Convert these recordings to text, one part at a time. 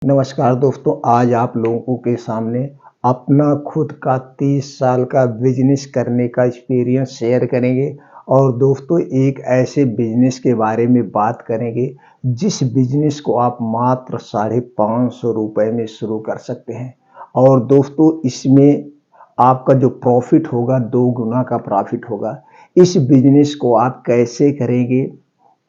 नमस्कार दोस्तों, आज आप लोगों के सामने अपना खुद का 30 साल का बिजनेस करने का एक्सपीरियंस शेयर करेंगे। और दोस्तों एक ऐसे बिजनेस के बारे में बात करेंगे जिस बिजनेस को आप मात्र ₹550 में शुरू कर सकते हैं। और दोस्तों इसमें आपका जो प्रॉफिट होगा 2 गुना का प्रॉफिट होगा। इस बिजनेस को आप कैसे करेंगे,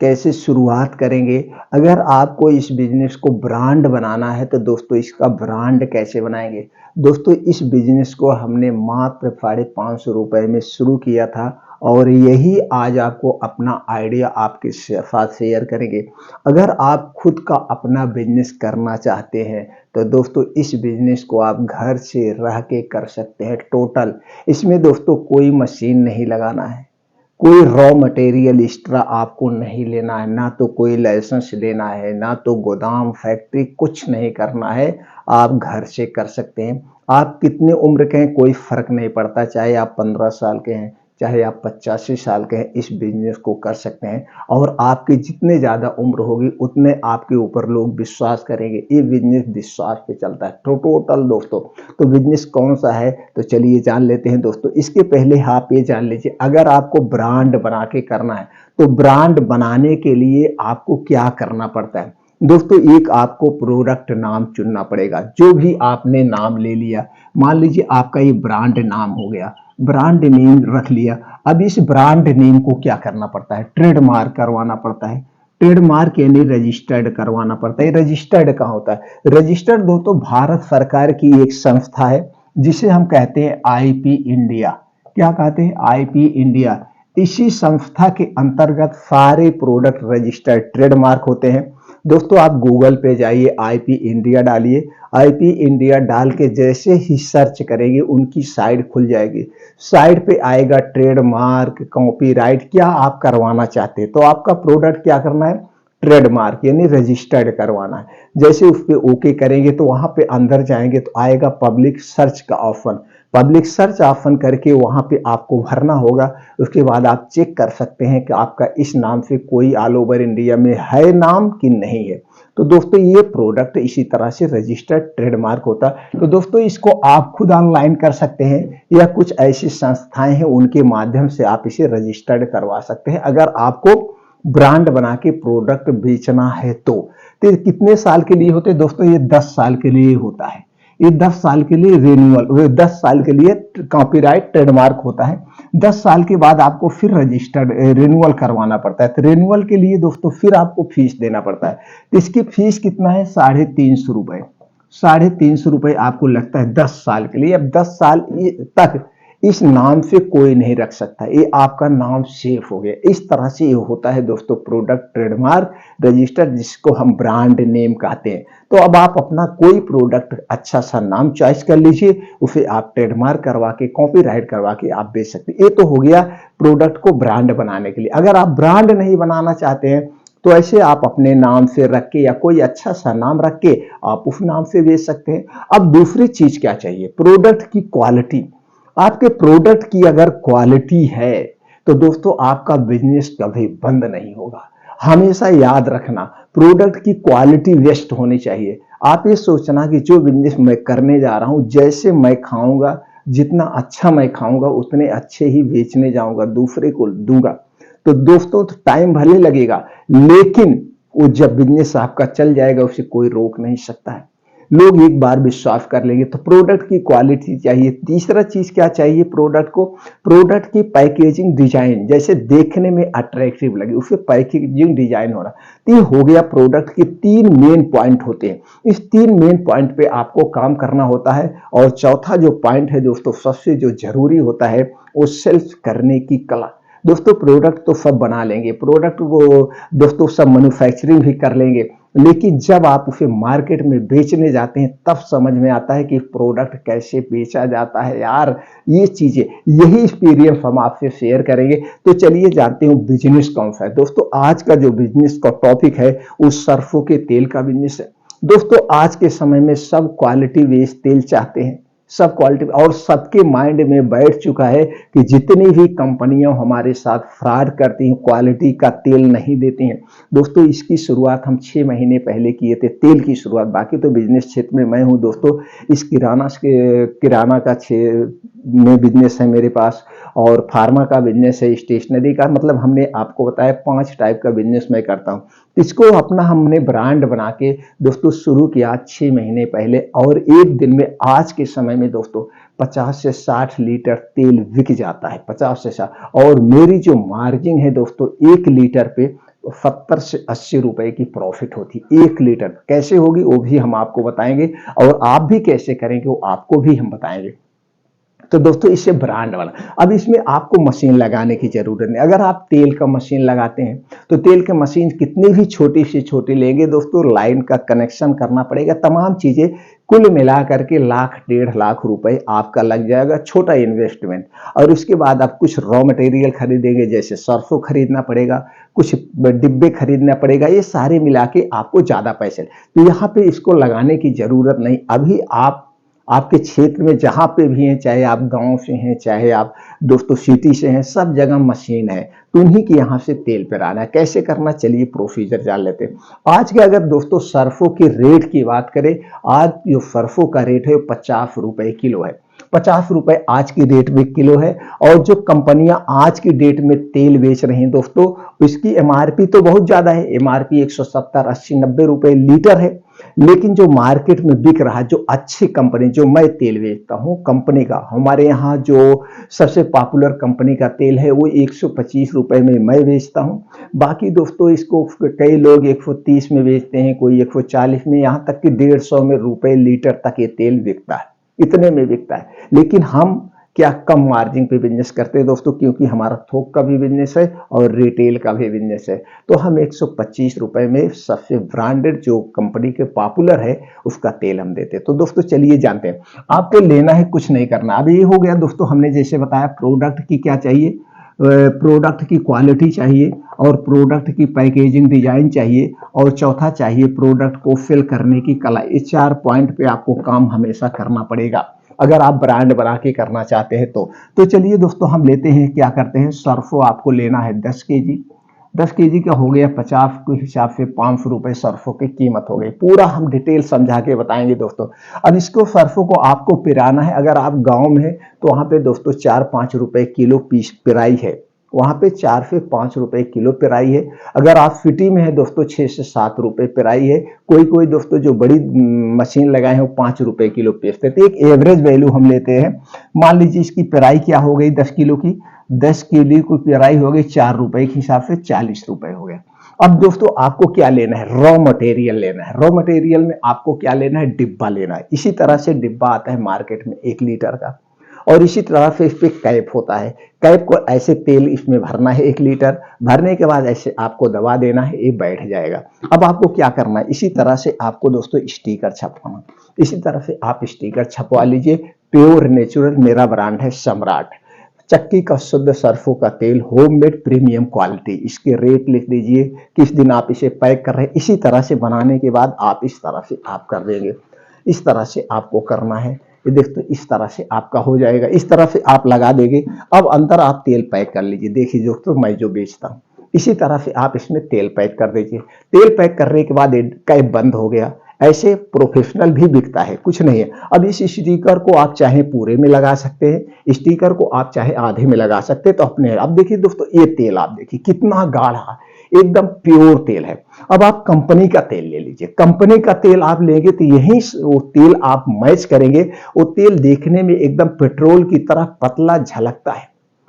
कैसे शुरुआत करेंगे? अगर आपको इस बिज़नेस को ब्रांड बनाना है तो दोस्तों इसका ब्रांड कैसे बनाएँगे? दोस्तों इस बिज़नेस को हमने मात्र ₹550 में शुरू किया था और यही आज आपको अपना आइडिया आपके साथ शेयर करेंगे। अगर आप खुद का अपना बिज़नेस करना चाहते हैं तो दोस्तों इस बिज़नेस को आप घर से रह के कर सकते हैं टोटल। इसमें दोस्तों कोई मशीन नहीं लगाना है, कोई रॉ मटेरियल एक्स्ट्रा आपको नहीं लेना है, ना तो कोई लाइसेंस लेना है, ना तो गोदाम फैक्ट्री कुछ नहीं करना है। आप घर से कर सकते हैं। आप कितने उम्र के हैं कोई फ़र्क नहीं पड़ता, चाहे आप 15 साल के हैं, चाहे आप 85 साल के हैं, इस बिज़नेस को कर सकते हैं। और आपकी जितने ज़्यादा उम्र होगी उतने आपके ऊपर लोग विश्वास करेंगे। ये बिज़नेस विश्वास पे चलता है तो टोटल दोस्तों। तो बिज़नेस कौन-सा है तो चलिए जान लेते हैं दोस्तों। इसके पहले आप ये जान लीजिए, अगर आपको ब्रांड बना के करना है तो ब्रांड बनाने के लिए आपको क्या करना पड़ता है? दोस्तों एक आपको प्रोडक्ट नाम चुनना पड़ेगा। जो भी आपने नाम ले लिया, मान लीजिए आपका ये ब्रांड नाम हो गया, ब्रांड नेम रख लिया। अब इस ब्रांड नेम को क्या करना पड़ता है? ट्रेडमार्क करवाना पड़ता है। ट्रेडमार्क यानी रजिस्टर्ड करवाना पड़ता है। रजिस्टर्ड कहाँ होता है? रजिस्टर्ड दोस्तों भारत सरकार की एक संस्था है जिसे हम कहते हैं आईपी इंडिया। क्या कहते हैं? IP India. इसी संस्था के अंतर्गत सारे प्रोडक्ट रजिस्टर्ड ट्रेडमार्क होते हैं। दोस्तों आप गूगल पे जाइए, आईपी इंडिया डालिए। आईपी इंडिया डाल के जैसे ही सर्च करेंगे उनकी साइट खुल जाएगी। साइट पे आएगा ट्रेडमार्क, कॉपीराइट, क्या आप करवाना चाहते हैं। तो आपका प्रोडक्ट क्या करना है? ट्रेडमार्क यानी रजिस्टर्ड करवाना है। जैसे उस पे ओके करेंगे तो वहां पे अंदर जाएंगे तो आएगा पब्लिक सर्च का ऑप्शन। पब्लिक सर्च ऑप्शन करके वहां पे आपको भरना होगा। उसके बाद आप चेक कर सकते हैं कि आपका इस नाम से कोई ऑल ओवर इंडिया में है नाम कि नहीं है। तो दोस्तों ये प्रोडक्ट इसी तरह से रजिस्टर्ड ट्रेडमार्क होता है। तो दोस्तों इसको आप खुद ऑनलाइन कर सकते हैं या कुछ ऐसी संस्थाएं हैं उनके माध्यम से आप इसे रजिस्टर्ड करवा सकते हैं। अगर आपको ब्रांड बना के प्रोडक्ट बेचना है तो कितने साल के लिए होते हैं दोस्तों? ये 10 साल के लिए होता है। ये 10 साल के लिए रिन्यूअल, 10 साल के लिए कॉपीराइट ट्रेडमार्क होता है। 10 साल के बाद आपको फिर रजिस्टर्ड रिन्यूअल करवाना पड़ता है। तो रिन्यूअल के लिए दोस्तों फिर आपको फीस देना पड़ता है। तो इसकी फीस कितना है? ₹350। ₹350 आपको लगता है 10 साल के लिए। अब 10 साल तक इस नाम से कोई नहीं रख सकता, ये आपका नाम सेफ हो गया। इस तरह से ये होता है दोस्तों प्रोडक्ट ट्रेडमार्क रजिस्टर, जिसको हम ब्रांड नेम कहते हैं। तो अब आप अपना कोई प्रोडक्ट अच्छा सा नाम चॉइस कर लीजिए, उसे आप ट्रेडमार्क करवा के कॉपीराइट करवा के आप बेच सकते हैं। ये तो हो गया प्रोडक्ट को ब्रांड बनाने के लिए। अगर आप ब्रांड नहीं बनाना चाहते हैं तो ऐसे आप अपने नाम से रख के या कोई अच्छा सा नाम रख के आप उस नाम से बेच सकते हैं। अब दूसरी चीज क्या चाहिए? प्रोडक्ट की क्वालिटी। आपके प्रोडक्ट की अगर क्वालिटी है तो दोस्तों आपका बिजनेस कभी बंद नहीं होगा। हमेशा याद रखना, प्रोडक्ट की क्वालिटी बेस्ट होनी चाहिए। आप ये सोचना कि जो बिजनेस मैं करने जा रहा हूं, जैसे मैं खाऊंगा, जितना अच्छा मैं खाऊंगा उतने अच्छे ही बेचने जाऊंगा, दूसरे को दूंगा। तो दोस्तों टाइम भले लगेगा लेकिन वो जब बिजनेस आपका चल जाएगा उसे कोई रोक नहीं सकता है। लोग एक बार विश्वास कर लेंगे। तो प्रोडक्ट की क्वालिटी चाहिए। तीसरा चीज क्या चाहिए प्रोडक्ट को? प्रोडक्ट की पैकेजिंग डिजाइन, जैसे देखने में अट्रैक्टिव लगे, उसे पैकेजिंग डिजाइन होना। तो ये हो गया प्रोडक्ट के 3 मेन पॉइंट होते हैं। इस 3 मेन पॉइंट पे आपको काम करना होता है। और चौथा जो पॉइंट है दोस्तों, सबसे जो जरूरी होता है, वो सेल्फ करने की कला। दोस्तों प्रोडक्ट तो सब बना लेंगे, प्रोडक्ट को दोस्तों सब मैन्युफैक्चरिंग भी कर लेंगे, लेकिन जब आप उसे मार्केट में बेचने जाते हैं तब समझ में आता है कि प्रोडक्ट कैसे बेचा जाता है। यार ये चीजें, यही एक्सपीरियंस हम आपसे शेयर करेंगे। तो चलिए जानते हैं बिजनेस कौन सा है। दोस्तों आज का जो बिजनेस का टॉपिक है वो सरसों के तेल का बिजनेस है। दोस्तों आज के समय में सब क्वालिटी बेस्ड तेल चाहते हैं, सब क्वालिटी, और सबके माइंड में बैठ चुका है कि जितनी भी कंपनियां हमारे साथ फ्रॉड करती हैं, क्वालिटी का तेल नहीं देती हैं। दोस्तों इसकी शुरुआत हम 6 महीने पहले किए थे, तेल की शुरुआत। बाकी तो बिजनेस क्षेत्र में मैं हूं दोस्तों, इस किराना का में बिजनेस है मेरे पास, और फार्मा का बिजनेस है, स्टेशनरी का, मतलब हमने आपको बताया 5 टाइप का बिजनेस मैं करता हूं। इसको अपना हमने ब्रांड बना के दोस्तों शुरू किया 6 महीने पहले, और एक दिन में आज के समय में दोस्तों 50 से 60 लीटर तेल बिक जाता है, 50 से 60। और मेरी जो मार्जिन है दोस्तों 1 लीटर पे 70 से 80 रुपए की प्रॉफिट होती है। 1 लीटर कैसे होगी वो भी हम आपको बताएंगे, और आप भी कैसे करेंगे वो आपको भी हम बताएंगे। तो दोस्तों इससे ब्रांड वाला, अब इसमें आपको मशीन लगाने की जरूरत नहीं। अगर आप तेल का मशीन लगाते हैं तो तेल की मशीन कितनी भी छोटी से छोटी लेंगे दोस्तों, लाइन का कनेक्शन करना पड़ेगा, तमाम चीजें कुल मिला करके 1 लाख 1.5 लाख रुपए आपका लग जाएगा, छोटा इन्वेस्टमेंट। और उसके बाद आप कुछ रॉ मटेरियल खरीदेंगे, जैसे सरसों खरीदना पड़ेगा, कुछ डिब्बे खरीदना पड़ेगा, ये सारे मिला के आपको ज्यादा पैसे। तो यहाँ पे इसको लगाने की जरूरत नहीं। अभी आप आपके क्षेत्र में जहां पे भी हैं, चाहे आप गांव से हैं, चाहे आप दोस्तों सिटी से हैं, सब जगह मशीन है, तो उन्हीं के यहाँ से तेल पिराना है। कैसे करना, चलिए प्रोसीजर जान लेते हैं। आज के अगर दोस्तों सरसों के रेट की बात करें, आज जो सरसों का रेट है 50 रुपए किलो है, 50 रुपए आज की डेट में किलो है। और जो कंपनियां आज की डेट में तेल बेच रही हैं दोस्तों, उसकी एमआरपी तो बहुत ज्यादा है, एमआरपी 170, 80, 90 रुपए लीटर है। लेकिन जो मार्केट में बिक रहा है, जो अच्छी कंपनी, जो मैं तेल बेचता हूं कंपनी का, हमारे यहाँ जो सबसे पॉपुलर कंपनी का तेल है वो 125 रुपए में मैं बेचता हूं। बाकी दोस्तों इसको कई लोग 130 में बेचते हैं, कोई 140 में, यहाँ तक कि 150 में रुपए लीटर तक ये तेल बिकता है, इतने में बिकता है। लेकिन हम क्या कम मार्जिन पे बिजनेस करते हैं दोस्तों, क्योंकि हमारा थोक का भी बिजनेस है और रिटेल का भी बिजनेस है। तो हम 125 रुपए में सबसे ब्रांडेड जो कंपनी के पॉपुलर है उसका तेल हम देते हैं। तो दोस्तों चलिए जानते हैं, आपको लेना है, कुछ नहीं करना। अब ये हो गया दोस्तों, हमने जैसे बताया प्रोडक्ट की क्या चाहिए, प्रोडक्ट की क्वालिटी चाहिए, और प्रोडक्ट की पैकेजिंग डिजाइन चाहिए, और चौथा चाहिए प्रोडक्ट को फिल करने की कला। इस 4 पॉइंट पे आपको काम हमेशा करना पड़ेगा अगर आप ब्रांड बना के करना चाहते हैं तो चलिए दोस्तों हम लेते हैं, क्या करते हैं, सरसों आपको लेना है 10 केजी। 10 केजी का हो गया 50 के हिसाब से 500 रुपए सरसों की कीमत हो गई। पूरा हम डिटेल समझा के बताएंगे दोस्तों। अब इसको सरसों को आपको पिराना है। अगर आप गांव में है तो वहां पे दोस्तों 4-5 रुपए किलो पीस पिराई है, वहां पे 4 से 5 रुपए किलो पिराई है। अगर आप सिटी में है दोस्तों 6 से 7 रुपए पिराई है। कोई कोई दोस्तों जो बड़ी मशीन लगाए हैं वो 5 रुपए किलो बेचते थे। एक एवरेज वैल्यू हम लेते हैं, मान लीजिए इसकी पिराई क्या हो गई 10 किलो की, 10 किलो की पिराई हो गई 4 रुपए के हिसाब से 40 रुपए हो गया। अब दोस्तों आपको क्या लेना है, रॉ मटेरियल लेना है। रॉ मटेरियल में आपको क्या लेना है, डिब्बा लेना है। इसी तरह से डिब्बा आता है मार्केट में 1 लीटर का, और इसी तरह से इस पे कैप होता है। कैप को ऐसे तेल इसमें भरना है 1 लीटर, भरने के बाद ऐसे आपको दबा देना है, ये बैठ जाएगा। अब आपको क्या करना है, इसी तरह से आपको दोस्तों स्टिकर छपवाना, इसी तरह से आप स्टिकर छपवा लीजिए। प्योर नेचुरल मेरा ब्रांड है सम्राट, चक्की का शुद्ध सरसों का तेल, होममेड प्रीमियम क्वालिटी। इसके रेट लिख दीजिए, किस दिन आप इसे पैक कर रहे हैं। इसी तरह से बनाने के बाद आप इस तरह से आप कर देंगे, इस तरह से आपको करना है। ये देखते इस तरह से आपका हो जाएगा, इस तरह से आप लगा देंगे। अब अंदर आप तेल पैक कर लीजिए। देखिए दोस्तों मैं जो बेचता हूँ इसी तरह से आप इसमें तेल पैक कर दीजिए। तेल पैक करने के बाद कैप बंद हो गया। ऐसे प्रोफेशनल भी बिकता है, कुछ नहीं है। अब इस स्टिकर को आप चाहे पूरे में लगा सकते हैं, स्टिकर को आप चाहे आधे में लगा सकते हैं। तो अपने अब देखिए दोस्तों ये तेल आप देखिए कितना गाढ़ा, एकदम प्योर तेल है। अब आप कंपनी का तेल ले लीजिए, कंपनी का तेल आप लेंगे तो यही वो तेल आप मैच करेंगे। वो तेल देखने में एकदम पेट्रोल की तरह पतला झलकता है,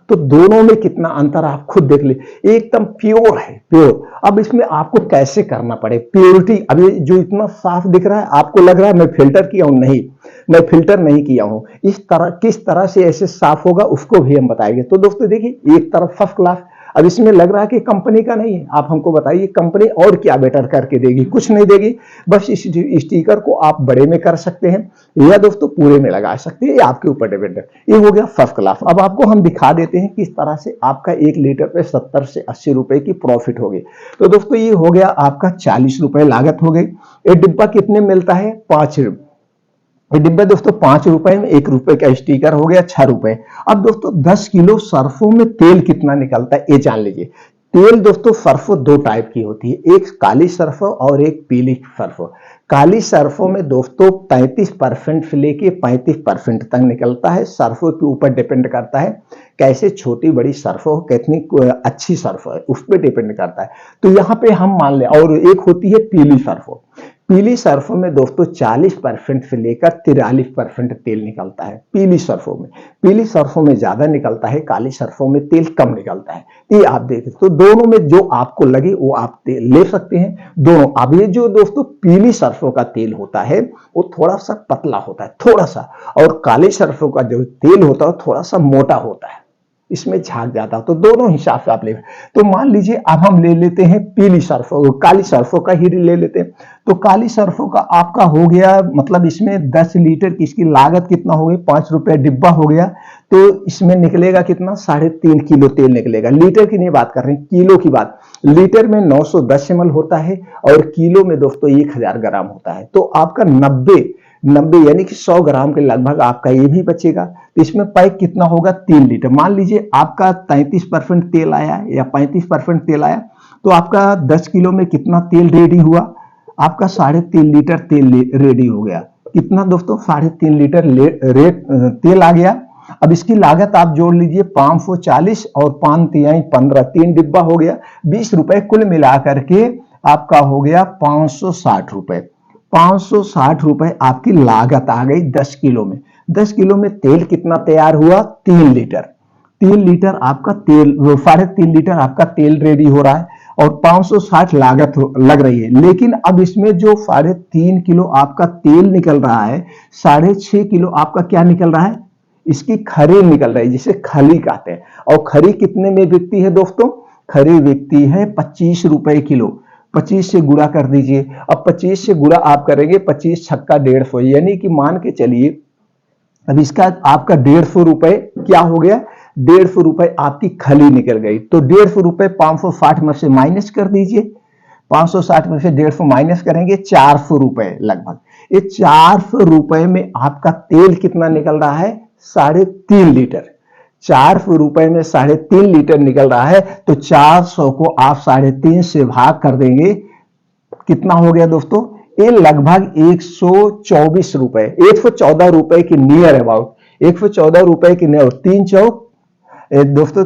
तो दोनों में कितना अंतर आप खुद देख ले, एकदम प्योर है, प्योर। अब इसमें आपको कैसे करना पड़े प्योरिटी। अब ये जो इतना साफ दिख रहा है आपको लग रहा है मैं फिल्टर किया हूं, नहीं मैं फिल्टर नहीं किया हूं। इस तरह किस तरह से ऐसे साफ होगा उसको भी हम बताएंगे। तो दोस्तों देखिए एक तरफ फर्स्ट क्लास। अब इसमें लग रहा है कि कंपनी का नहीं है, आप हमको बताइए कंपनी और क्या बेटर करके देगी, कुछ नहीं देगी। बस इस स्टिकर को आप बड़े में कर सकते हैं या दोस्तों पूरे में लगा सकते हैं, ये आपके ऊपर डिपेंड है। ये हो गया फर्स्ट क्लास। अब आपको हम दिखा देते हैं किस तरह से आपका 1 लीटर पे 70 से 80 रुपए की प्रॉफिट होगी। तो दोस्तों ये हो गया आपका 40 रुपए लागत हो गई। ये डिब्बा कितने मिलता है, 5 ये डिब्बा दोस्तों 5 रुपए में, 1 रुपए का स्टिकर हो गया 6 रुपए। अब दोस्तों 10 किलो सरसों में तेल कितना निकलता है ये जान लीजिए। तेल दोस्तों सरसों दो टाइप की होती है, एक काली सरसों और एक पीली सरसों। काली सरसों में दोस्तों 33% से लेके 35% तक निकलता है। सरसों के ऊपर डिपेंड करता है कैसे छोटी बड़ी सरसों हो, कितनी अच्छी सरसों है उस पर डिपेंड करता है। तो यहाँ पे हम मान ले, और एक होती है पीली सरसों। पीली सरसों में दोस्तों 40% से लेकर 43% तेल निकलता है पीली सरसों में। पीली सरसों में ज्यादा निकलता है, काली सरसों में तेल कम निकलता है। ये आप देखें तो दोनों में जो आपको लगे वो आप तेल ले सकते हैं दोनों। अब ये जो दोस्तों पीली सरसों का तेल होता है वो थोड़ा सा पतला होता है थोड़ा सा, और काली सरसों का जो तेल होता है थोड़ा सा मोटा होता है, इसमें झाग जाता है। तो दोनों हिसाब से आप ले, तो मान लीजिए अब हम ले लेते हैं पीली सरसों, काली सरसों का ही ले लेते हैं। तो काली सरसों का आपका हो गया, मतलब इसमें 10 लीटर की इसकी लागत कितना हो गई, 5 रुपए डिब्बा हो गया। तो इसमें निकलेगा कितना, 3.5 किलो तेल निकलेगा। लीटर की नहीं बात कर रहे हैं, किलो की बात। लीटर में 910 ml होता है और किलो में दोस्तों 1000 ग्राम होता है। तो आपका 90 यानी कि 100 ग्राम के लगभग आपका ये भी बचेगा। तो इसमें पैक कितना होगा, 3 लीटर। मान लीजिए आपका 33% तेल आया या 35% तेल आया, तो आपका 10 किलो में कितना तेल रेडी हुआ, आपका 3.5 लीटर तेल रेडी हो गया। कितना दोस्तों, 3.5 लीटर तेल आ गया। अब इसकी लागत आप जोड़ लीजिए 540 और 5 तिहाई 15, 3 डिब्बा हो गया 20 रुपए, कुल मिलाकर के आपका हो गया 560 रुपए। 560 रुपए आपकी लागत आ गई 10 किलो में। 10 किलो में तेल कितना तैयार हुआ, 3 लीटर। 3 लीटर आपका तेल, 3.5 लीटर आपका तेल रेडी हो रहा है और 560 लागत लग रही है। लेकिन अब इसमें जो 3.5 किलो आपका तेल निकल रहा है, 6.5 किलो आपका क्या निकल रहा है, इसकी खरी निकल रही है जिसे खली कहते हैं। और खरी कितने में बिकती है दोस्तों, खरी बिकती है 25 रुपए किलो। 25 से गुणा कर दीजिए। अब 25 से गुणा आप करेंगे, 25 छक्का 150, यानी कि मान के चलिए अब इसका आपका 150 रुपए क्या हो गया, 150 रुपए आपकी खली निकल गई। तो 150 रुपए 560 में से माइनस कर दीजिए। 560 में से 150 माइनस करेंगे, 400 रुपए लगभग। ये 400 रुपए में आपका तेल कितना निकल रहा है, 3.5 लीटर। 400 रुपए में 3.5 लीटर निकल रहा है। तो 400 को आप 3.5 से भाग कर देंगे, कितना हो गया दोस्तों, ये लगभग 124 रुपए, 114 रुपए के नियर अबाउट, 114 रुपए के नियर। 3 चौक दोस्तों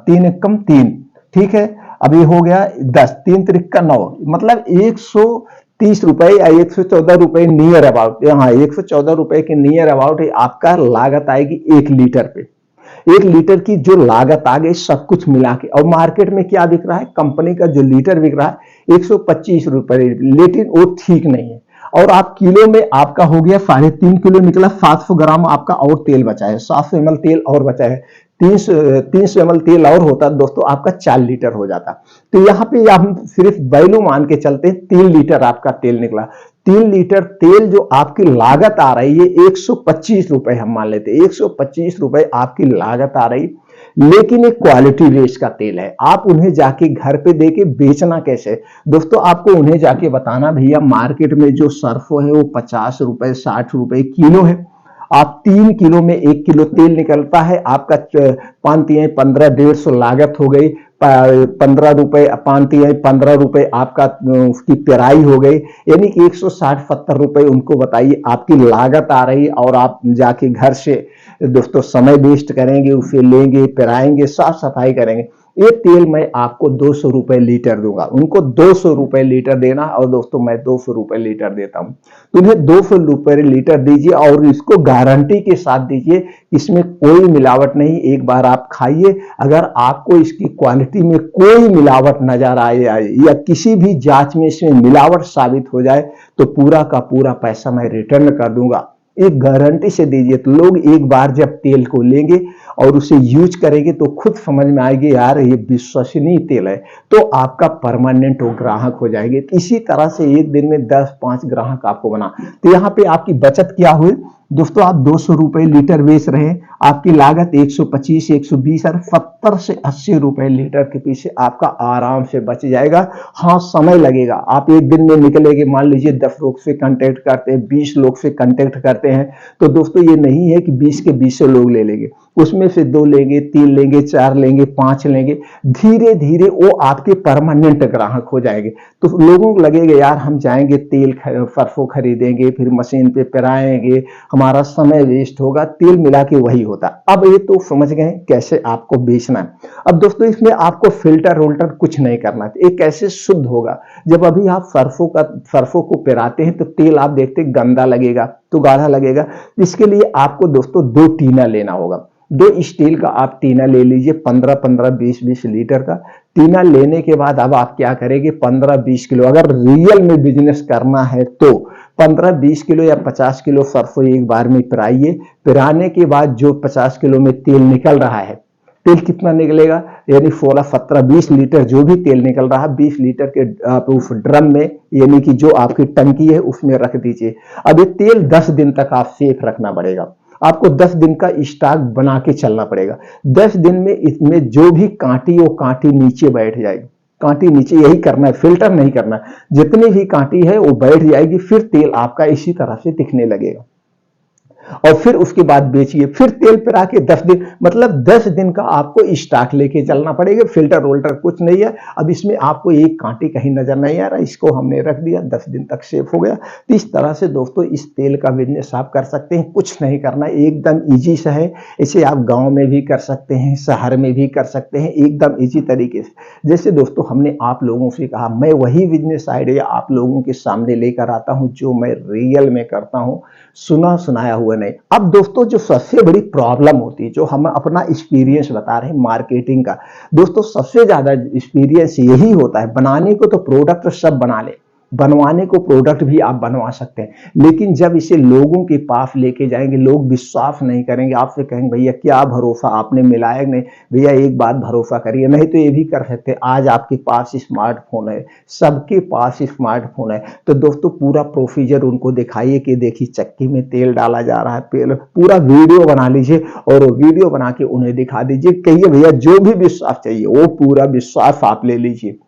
3 एकम 3, ठीक है। अभी हो गया 10, 3 त्रिका 9, मतलब 130 रुपए या 114 रुपए नियर अबाउट। यहाँ 114 रुपए के नियर अबाउट आपका लागत आएगी 1 लीटर पे। 1 लीटर की जो लागत आ गई सब कुछ मिला के, और मार्केट में क्या बिक रहा है, कंपनी का जो लीटर बिक रहा है 125 रुपए, लेकिन वो ठीक नहीं है। और आप किलो में आपका हो गया 3.5 किलो निकला, 700 ग्राम आपका और तेल बचा है, 700 ml तेल और बचा है। 300 ml तेल और होता दोस्तों आपका 4 लीटर हो जाता। तो यहाँ पे हम सिर्फ वैल्यू मान के चलते 3 लीटर आपका तेल निकला। 3 लीटर तेल जो आपकी लागत आ रही है 125 रुपए, हम मान लेते 125 रुपए आपकी लागत आ रही, लेकिन एक क्वालिटी वेस्ट का तेल है। आप उन्हें जाके घर पे देके बेचना कैसे दोस्तों, आपको उन्हें जाके बताना भैया मार्केट में जो सरसों है वो 50 रुपए 60 रुपए किलो है। आप 3 किलो में 1 किलो तेल निकलता है, आपका 5 तिहाई 15, 150 लागत हो गई। 15 रुपए 5 तिहाई 15 रुपए आपका उसकी पेराई हो गई, यानी कि 160-70 रुपए उनको बताइए आपकी लागत आ रही। और आप जाके घर से दोस्तों समय वेस्ट करेंगे, उसे लेंगे, पेराएंगे, साफ सफाई करेंगे। ये तेल मैं आपको 200 रुपए लीटर दूंगा, उनको 200 रुपए लीटर देना, और दोस्तों मैं 200 रुपए लीटर देता हूं, तुम्हें 200 रुपए लीटर दीजिए और इसको गारंटी के साथ दीजिए, इसमें कोई मिलावट नहीं। एक बार आप खाइए, अगर आपको इसकी क्वालिटी में कोई मिलावट नजर आए या किसी भी जांच में इसमें मिलावट साबित हो जाए तो पूरा का पूरा पैसा मैं रिटर्न कर दूंगा। एक गारंटी से दीजिए। तो लोग एक बार जब तेल को लेंगे और उसे यूज करेंगे तो खुद समझ में आएगी यार ये विश्वसनीय तेल है, तो आपका परमानेंट वो ग्राहक हो जाएंगे। इसी तरह से एक दिन में 10-5 ग्राहक आपको बना, तो यहाँ पे आपकी बचत क्या हुई, दोस्तों आप 200 रुपए लीटर बेच रहे हैं, आपकी लागत 125, 120 और 70 से 80 रुपए लीटर के पीछे आपका आराम से बच जाएगा। हाँ, समय लगेगा। आप एक दिन में निकलेंगे, मान लीजिए 10 लोग से कांटेक्ट करते हैं, 20 लोग से कांटेक्ट करते हैं, तो दोस्तों ये नहीं है कि 20 के 20 लोग ले लेंगे, उसमें से 2 लेंगे, 3 लेंगे, 4 लेंगे, 5 लेंगे, धीरे धीरे वो आपके परमानेंट ग्राहक हो जाएंगे। तो लोगों को लगेगा यार हम जाएंगे तेल सरसों खरीदेंगे, फिर मशीन पे पेराएंगे, हमारा समय वेस्ट होगा, तेल मिला के वही होता। अब ये तो समझ गए कैसे आपको बेचना है। अब दोस्तों इसमें आपको फिल्टर वोल्टर कुछ नहीं करना है, ये कैसे शुद्ध होगा। जब अभी आप सरसों को पेराते हैं तो तेल आप देखते गंदा लगेगा, तो गाढ़ा लगेगा। इसके लिए आपको दोस्तों 2 टीना लेना होगा। 2 स्टील का आप टीना ले लीजिए, 15-15, 20-20 लीटर का टीना लेने के बाद अब आप क्या करेंगे, 15-20 किलो, अगर रियल में बिजनेस करना है तो 15-20 किलो या 50 किलो सरसों एक बार में पेराइए। पेराने के बाद जो 50 किलो में तेल निकल रहा है, तेल कितना निकलेगा, यानी 16-17-20 लीटर जो भी तेल निकल रहा है, 20 लीटर के आप उस ड्रम में, यानी कि जो आपकी टंकी है उसमें रख दीजिए। अब ये तेल 10 दिन तक आप सेफ रखना पड़ेगा, आपको 10 दिन का स्टॉक बना के चलना पड़ेगा। 10 दिन में इसमें जो भी कांटी, वो कांटी नीचे बैठ जाएगी, कांटी नीचे, यही करना है, फिल्टर नहीं करना है, जितनी भी कांटी है वो बैठ जाएगी, फिर तेल आपका इसी तरह से दिखने लगेगा। और फिर उसके बाद बेचिए, फिर तेल पेरा के 10 दिन, मतलब 10 दिन का आपको स्टॉक लेके चलना पड़ेगा। फिल्टर वोल्टर कुछ नहीं है। अब इसमें आपको एक कांटे कहीं नजर नहीं आ रहा, इसको हमने रख दिया, 10 दिन तक सेफ हो गया। तो इस तरह से दोस्तों इस तेल का बिजनेस आप कर सकते हैं, कुछ नहीं करना, एकदम ईजी सा है। इसे आप गांव में भी कर सकते हैं, शहर में भी कर सकते हैं, एकदम ईजी तरीके से। जैसे दोस्तों हमने आप लोगों से कहा, मैं वही बिजनेस आइडिया आप लोगों के सामने लेकर आता हूं जो मैं रियल में करता हूं, सुना सुनाया हुआ नहीं। अब दोस्तों जो सबसे बड़ी प्रॉब्लम होती है, जो हम अपना एक्सपीरियंस बता रहे हैं मार्केटिंग का, दोस्तों सबसे ज्यादा एक्सपीरियंस यही होता है, बनाने को तो प्रोडक्ट सब बना ले, बनवाने को प्रोडक्ट भी आप बनवा सकते हैं, लेकिन जब इसे लोगों के पास लेके जाएंगे, लोग विश्वास नहीं करेंगे, आपसे कहेंगे भैया क्या भरोसा, आपने मिलाया नहीं, भैया एक बात भरोसा करिए। नहीं तो ये भी कर सकते हैं, आज आपके पास स्मार्टफोन है, सबके पास स्मार्टफोन है, तो दोस्तों पूरा प्रोसीजर उनको दिखाइए कि देखिए चक्की में तेल डाला जा रहा है, पूरा वीडियो बना लीजिए और वो वीडियो बना के उन्हें दिखा दीजिए। कहिए भैया जो भी विश्वास चाहिए वो पूरा विश्वास आप ले लीजिए।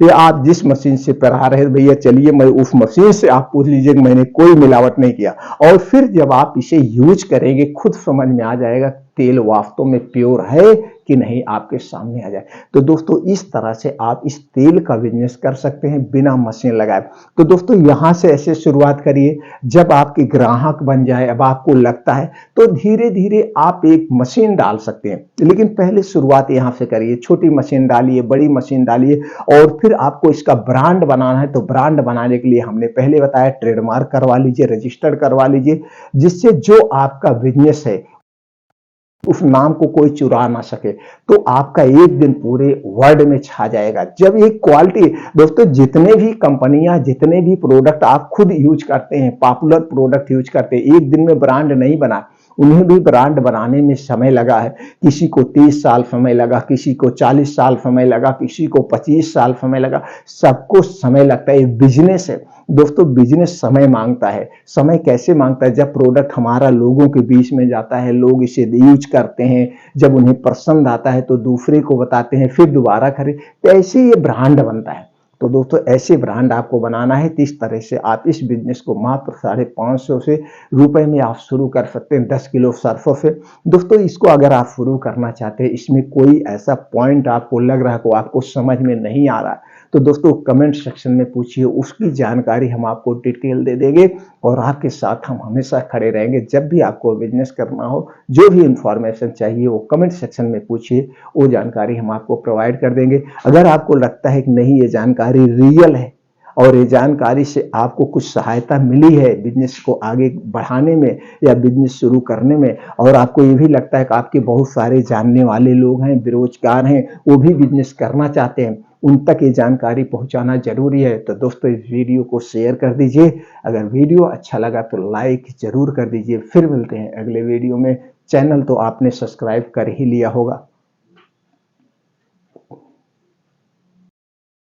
ये आप जिस मशीन से पेरा रहे भैया, चलिए मैं उस मशीन से आप पूछ लीजिए कि मैंने कोई मिलावट नहीं किया, और फिर जब आप इसे यूज करेंगे खुद समझ में आ जाएगा तेल वास्तव में प्योर है कि नहीं, आपके सामने आ जाए। तो दोस्तों इस तरह से आप इस तेल का बिजनेस कर सकते हैं बिना मशीन लगाए। तो दोस्तों यहां से ऐसे शुरुआत करिए, जब आपके ग्राहक बन जाए, अब आपको लगता है तो धीरे धीरे आप एक मशीन डाल सकते हैं, लेकिन पहले शुरुआत यहां से करिए, छोटी मशीन डालिए, बड़ी मशीन डालिए, और फिर आपको इसका ब्रांड बनाना है। तो ब्रांड बनाने के लिए हमने पहले बताया ट्रेडमार्क करवा लीजिए, रजिस्टर्ड करवा लीजिए, जिससे जो आपका बिजनेस है उस नाम को कोई चुरा ना सके, तो आपका एक दिन पूरे वर्ल्ड में छा जाएगा। जब ये क्वालिटी, दोस्तों जितने भी कंपनियां, जितने भी प्रोडक्ट आप खुद यूज करते हैं, पॉपुलर प्रोडक्ट यूज करते हैं, एक दिन में ब्रांड नहीं बना, उन्हें भी ब्रांड बनाने में समय लगा है। किसी को 30 साल समय लगा, किसी को 40 साल समय लगा, किसी को 25 साल समय लगा, सबको समय लगता है। बिजनेस है दोस्तों, बिजनेस समय मांगता है। समय कैसे मांगता है, जब प्रोडक्ट हमारा लोगों के बीच में जाता है, लोग इसे यूज करते हैं, जब उन्हें पसंद आता है तो दूसरे को बताते हैं, फिर दोबारा खरीद, तो ऐसे ये ब्रांड बनता है। तो दोस्तों ऐसे ब्रांड आपको बनाना है। तो इस तरह से आप इस बिजनेस को मात्र 550 से रुपए में आप शुरू कर सकते हैं, 10 किलो सरसों से। दोस्तों इसको अगर आप शुरू करना चाहते हैं, इसमें कोई ऐसा पॉइंट आपको लग रहा है को आपको समझ में नहीं आ रहा, तो दोस्तों कमेंट सेक्शन में पूछिए, उसकी जानकारी हम आपको डिटेल दे देंगे और आपके साथ हम हमेशा खड़े रहेंगे। जब भी आपको बिजनेस करना हो, जो भी इंफॉर्मेशन चाहिए वो कमेंट सेक्शन में पूछिए, वो जानकारी हम आपको प्रोवाइड कर देंगे। अगर आपको लगता है कि नहीं ये जानकारी रियल है और ये जानकारी से आपको कुछ सहायता मिली है बिजनेस को आगे बढ़ाने में या बिजनेस शुरू करने में, और आपको ये भी लगता है कि आपके बहुत सारे जानने वाले लोग हैं, बेरोजगार हैं, वो भी बिजनेस करना चाहते हैं, उन तक ये जानकारी पहुंचाना जरूरी है, तो दोस्तों इस वीडियो को शेयर कर दीजिए। अगर वीडियो अच्छा लगा तो लाइक जरूर कर दीजिए। फिर मिलते हैं अगले वीडियो में। चैनल तो आपने सब्सक्राइब कर ही लिया होगा।